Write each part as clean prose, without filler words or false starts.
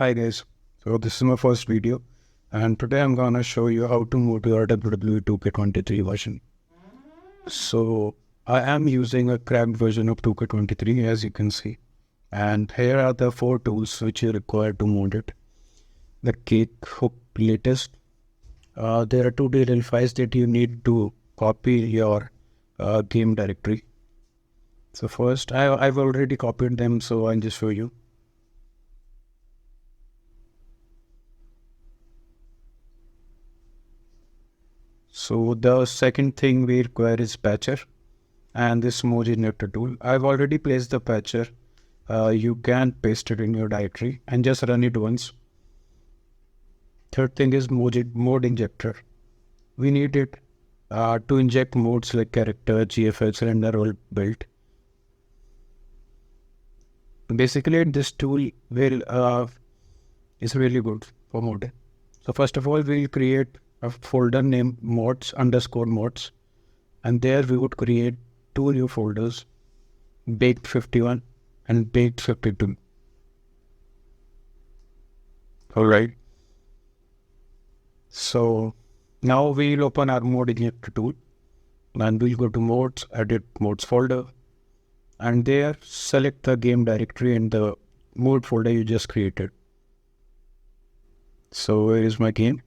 Hi guys, so this is my first video and today I'm gonna show you how to move to your WWE 2K23 version. So I am using a cracked version of 2K23 as you can see, and here are the 4 tools which you require to move it. The cake hook latest. There are 2 DLL files that you need to copy your game directory. So first I've already copied them, so I'll just show you. So the second thing we require is patcher and this emoji injector tool. I've already placed the patcher. You can paste it in your directory and just run it once. Third thing is mode injector. We need it to inject modes like character, GFX, cylinder roll build. Basically, this tool will is really good for mode. So first of all, we'll create a folder named mods_mods, and there we would create 2 new folders, baked 51 and baked 52. All right. So now we'll open our mode injector tool and we'll go to modes, edit modes folder, and there select the game directory in the mode folder you just created. So where is my game?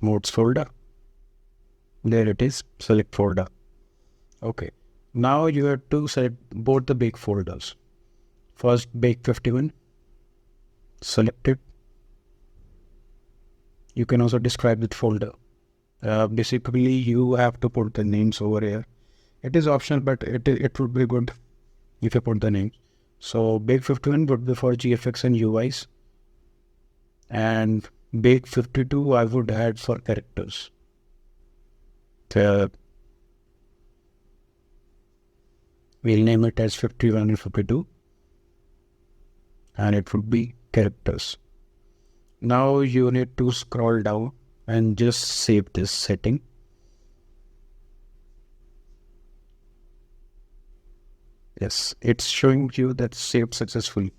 Modes folder. There it is, select folder. Okay. Now you have to select both the bake folders. First bake 51, select it. You can also describe the folder. Basically you have to put the names over here. It is optional, but it would be good if you put the names. So bake 51 would be for GFX and UIs, and bake 52 I would add for characters. We'll name it as 51 and 52, and it would be characters. Now you need to scroll down and just save this setting. Yes, it's showing you that saved successfully.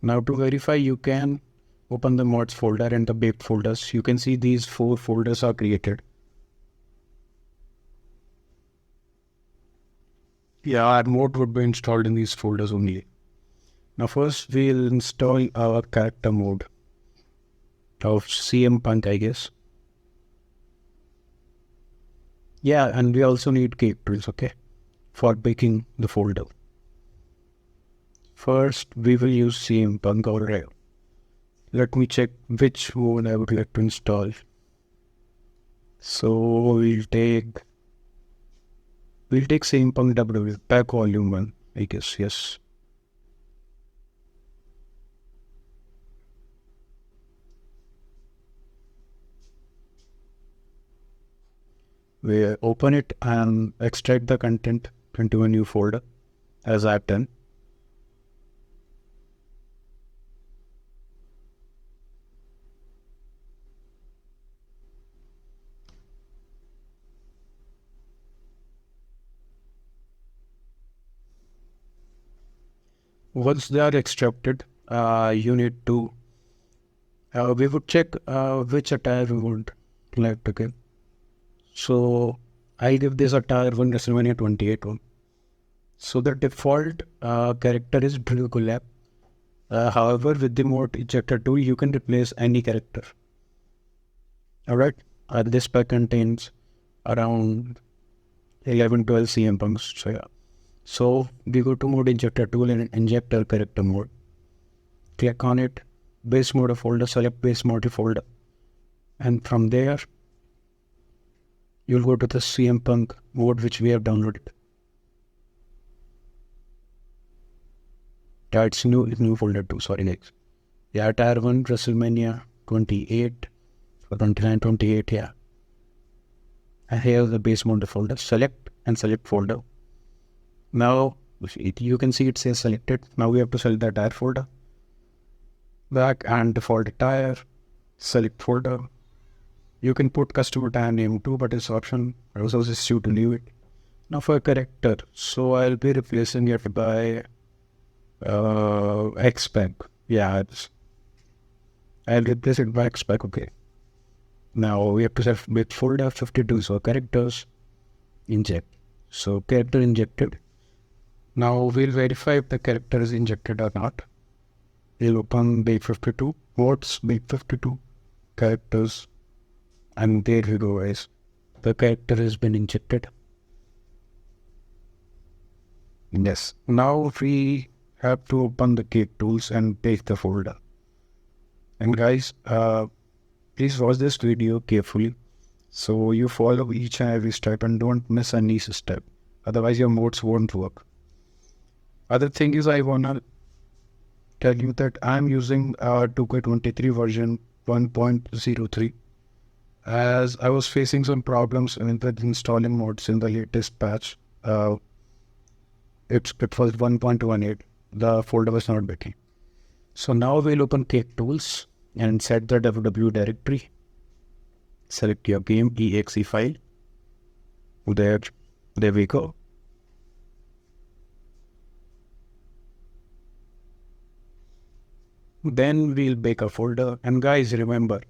Now to verify, you can open the mods folder and the baked folders. You can see these 4 folders are created. Yeah, our mode would be installed in these folders only. Now first we'll install our character mode of CM Punk, I guess. Yeah, and we also need cake tools, okay, for baking the folder. First, we will use CM Punk already. Let me check which mode I would like to install. So we'll take CM Punk WWE pack volume 1, I guess, yes. We open it and extract the content into a new folder, as I've done. Once they are extracted, you need to, we would check which attire we would like to give. So I give this attire one WrestleMania 28 one. So the default character is Drew Gulab. However, with the mode injector tool, you can replace any character. Alright, this pack contains around 11-12 CM punks. So yeah. So we go to mode injector tool and inject our character mode. Click on it, base mode folder, select base mode folder, and from there you'll go to the CM Punk mode which we have downloaded. Yeah, it's new folder too, sorry guys. Yeah, Tier 1 WrestleMania 28 or 29, 28, yeah. And here the base mode folder, select and select folder. Now you can see it says selected. Now we have to select the attire folder. Back and default attire, select folder. You can put custom attire name too, but it's option. I also suggest you to leave it. Now for character, so I'll be replacing it by X-Pack. Yeah, I'll replace it by expect. Okay. Now we have to set with folder 52. So characters inject. So character injected. Now we'll verify if the character is injected or not. We'll open bake 52. What's bake 52? Characters. And there we go, guys. The character has been injected. Yes. Now we have to open the cake tools and take the folder. And guys, please watch this video carefully so you follow each and every step and don't miss any step. Otherwise your modes won't work. Other thing is I wanna tell you that I'm using 2K23 version 1.03 as I was facing some problems with installing mods in the latest patch. It was 1.18. The folder was not working. So now we'll open Cake Tools and set the WWE directory. Select your game exe file. There we go. Then we'll bake a folder. And guys, remember,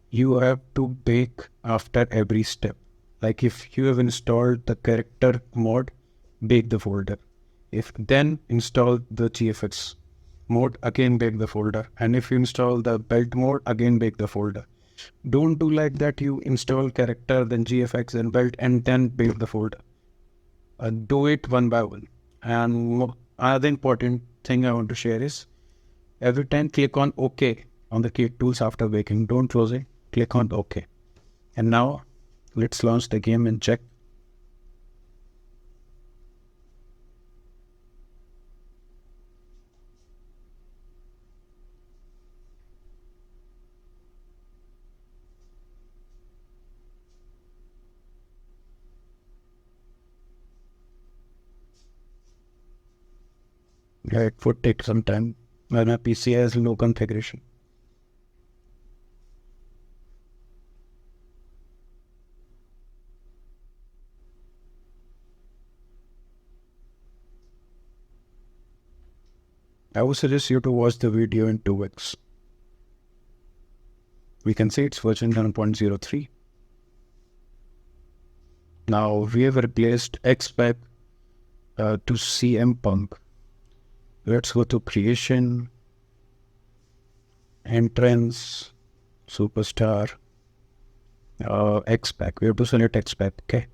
you have to bake after every step. Like if you have installed the character mod, bake the folder. If then install the GFX mode, again bake the folder. And if you install the belt mode, again bake the folder. Don't do like that. You install character, then GFX and belt, and then bake the folder. Do it one by one. And another important thing I want to share is every time click on OK on the Cake Tools after baking. Don't close it. Click on OK. And now let's launch the game and check. Yeah, it would take some time when my PC has low configuration. I would suggest you to watch the video in 2x. We can say it's version 1.03. Now we have replaced XPac to CM Punk. Let's go to creation, entrance, superstar, XPac. We have to select XPac. Okay.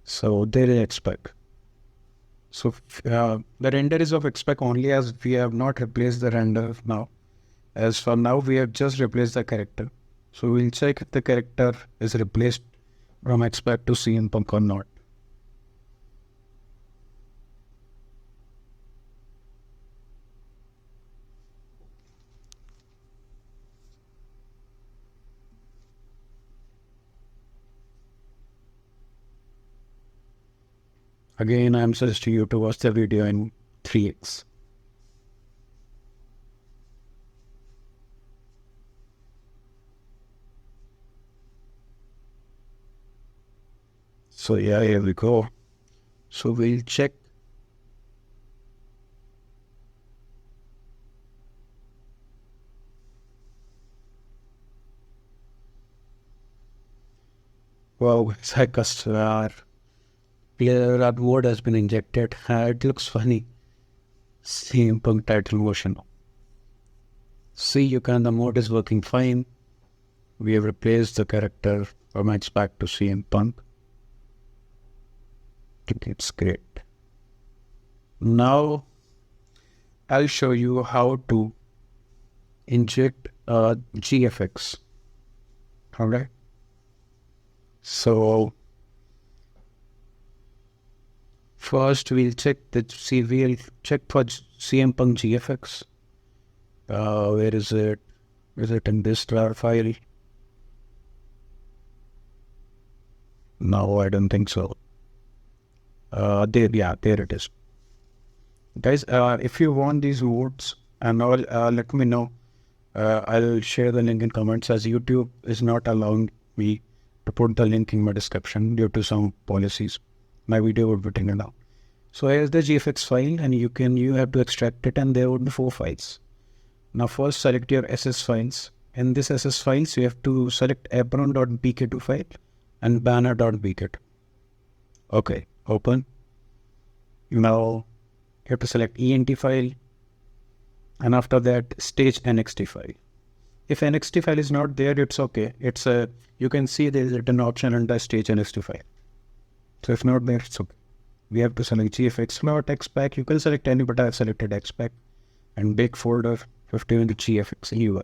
So there is XPac. So the render is of XPac only as we have not replaced the render now. As for now, we have just replaced the character. So we'll check if the character is replaced from XPac to CM Punk or not. Again, I am suggesting you to watch the video in 3x. So yeah, here we go. So we'll check. Wow, our player word has been injected. It looks funny. CM Punk title motion. See, the mode is working fine. We have replaced the character from XPac to CM Punk. It's great. Now, I'll show you how to inject GFX. Alright. So, first we'll check for CM Punk GFX. Where is it? Is it in this tar file? No, I don't think so. There it is. Guys, if you want these modes and all, let me know. I'll share the link in comments as YouTube is not allowing me to put the link in my description due to some policies. My video would be taken down. So here's the GFX file and you have to extract it and there would be 4 files. Now first select your SS files. In this SS files, you have to select apron.bk2 file and banner.bk2. Okay, open. Now you have to select ENT file, and after that stage NXT file. If NXT file is not there, it's okay. You can see there is a written option under stage NXT file. So if not there, it's okay. We have to select GFX, not XPack. You can select any, but I have selected XPack. And big folder 51 GFX UI.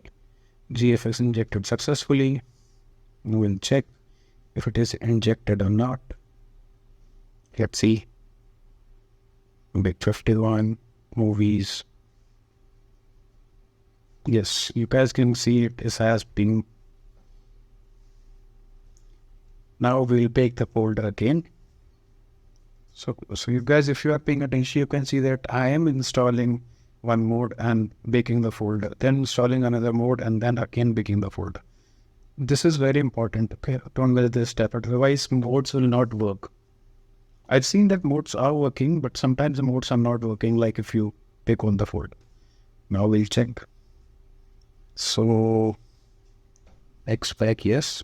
GFX injected successfully. We will check if it is injected or not. Let's see. Big 51 movies. Yes, you guys can see it has been. Now we'll take the folder again. So you guys, if you are paying attention, you can see that I am installing one mode and baking the folder, then installing another mode and then again baking the folder. This is very important. Okay, don't miss this step, otherwise modes will not work. I've seen that modes are working, but sometimes the modes are not working, like if you pick on the folder. Now we'll check. So XPack, yes.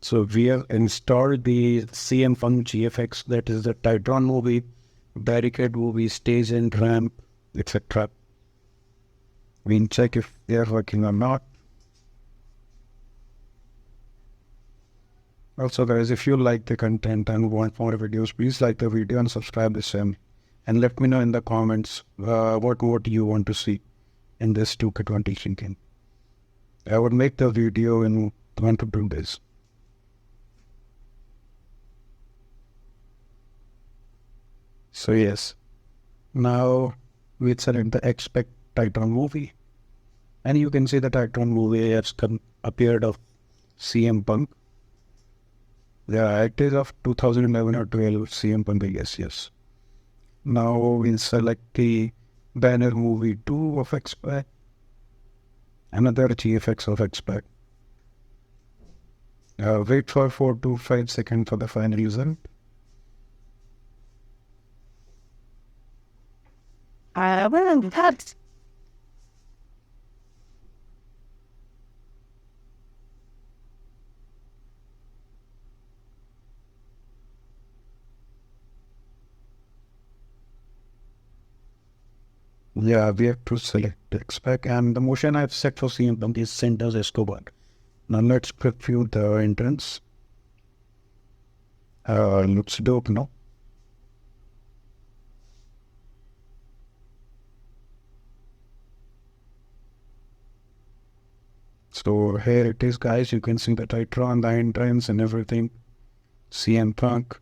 So we have installed the CM Punk GFX, that is the Titron movie, Barricade movie, Stage and Ramp, etc. We'll check if they are working or not. Also guys, if you like the content and want more videos, please like the video and subscribe this channel. And let me know in the comments what you want to see in this 2K20 game. I would make the video in 1 to 2 days. So yes, now we select the expect Titron movie, and you can see the Titron movie has appeared of CM Punk. Yeah, it is of 2011 or 12 CM Punk, I guess, yes. Now we'll select the banner movie 2 of XPack, another GFX of XPack. Wait for 4 to 5 seconds for the final result. I will that. Yeah, we have to select XPack, and the motion I've set for CM Punk is Centers Escobar. Now let's preview the entrance. Looks dope, no? So here it is, guys. You can see the Titron, the entrance and everything. CM Punk.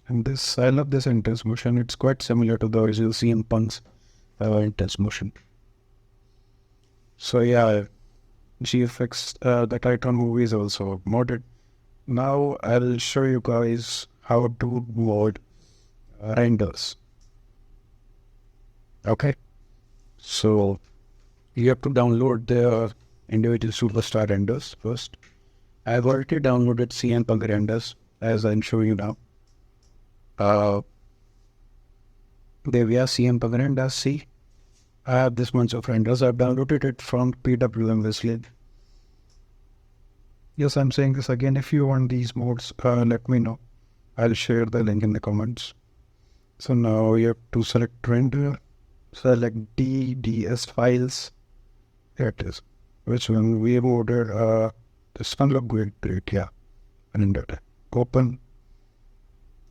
And this, I love this entrance motion. It's quite similar to the original CM Punk's entrance motion. So yeah, GFX, the Titron movie is also modded. Now I'll show you guys how to mod renders. Okay, so you have to download the individual superstar renders first. I've already downloaded CM Punk renders, as I'm showing you now. There we are, CM Punk renders. See, I have this bunch of renders. I've downloaded it from PWM Wesley. Yes, I'm saying this again. If you want these modes, let me know. I'll share the link in the comments. So now you have to select render, select DDS files. Here it is. Which one? We have ordered this one look great, yeah. Render. Open.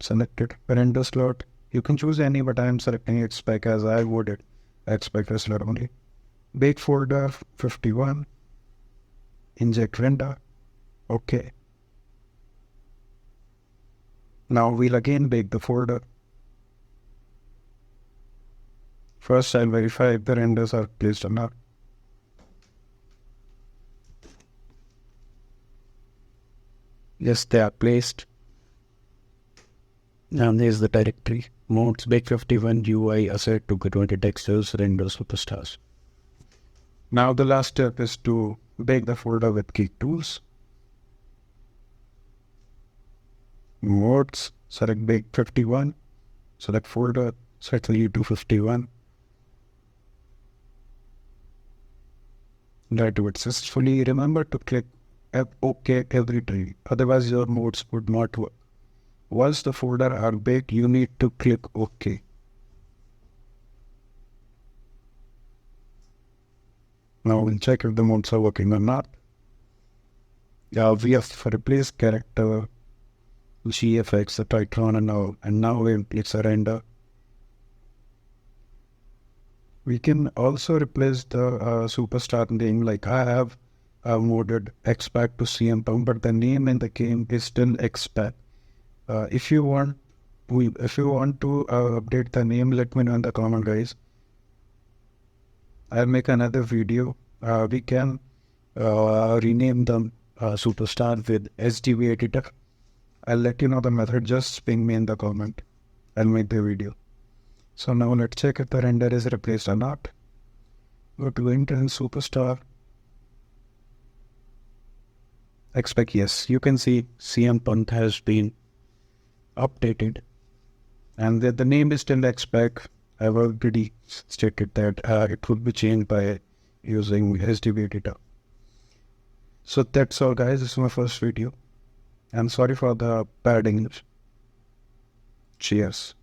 Selected render slot. You can choose any, but I am selecting XPack as I ordered XPack slot only. Bake folder 51. Inject render. Okay. Now we'll again bake the folder. First I'll verify if the renders are placed or not. Yes, they are placed. And there's the directory. Modes bake 51 UI asset 2K20 textures render superstars. Now the last step is to bake the folder with Geek Tools. Modes, select bake 51, select folder, set value to 51. that would successfully. Remember to click OK every time, otherwise your modes would not work. Once the folder are baked, you need to click OK. Now we'll check if the modes are working or not. We have replaced character, GFX, the Titron and now we'll click surrender. We can also replace the superstar name, like I have moded X-Pac to CM Punk, but the name in the game is still X-Pac. If you want to update the name, let me know in the comment, guys. I'll make another video. We can rename the superstar with SDV editor. I'll let you know the method. Just ping me in the comment. I'll make the video. So now let's check if the render is replaced or not. Go to Intel Superstar. Expect yes. You can see CM Punk has been updated, and the name is still Expect. I've already stated that it would be changed by using HDB editor. So that's all, guys. This is my first video. I'm sorry for the bad English. Cheers.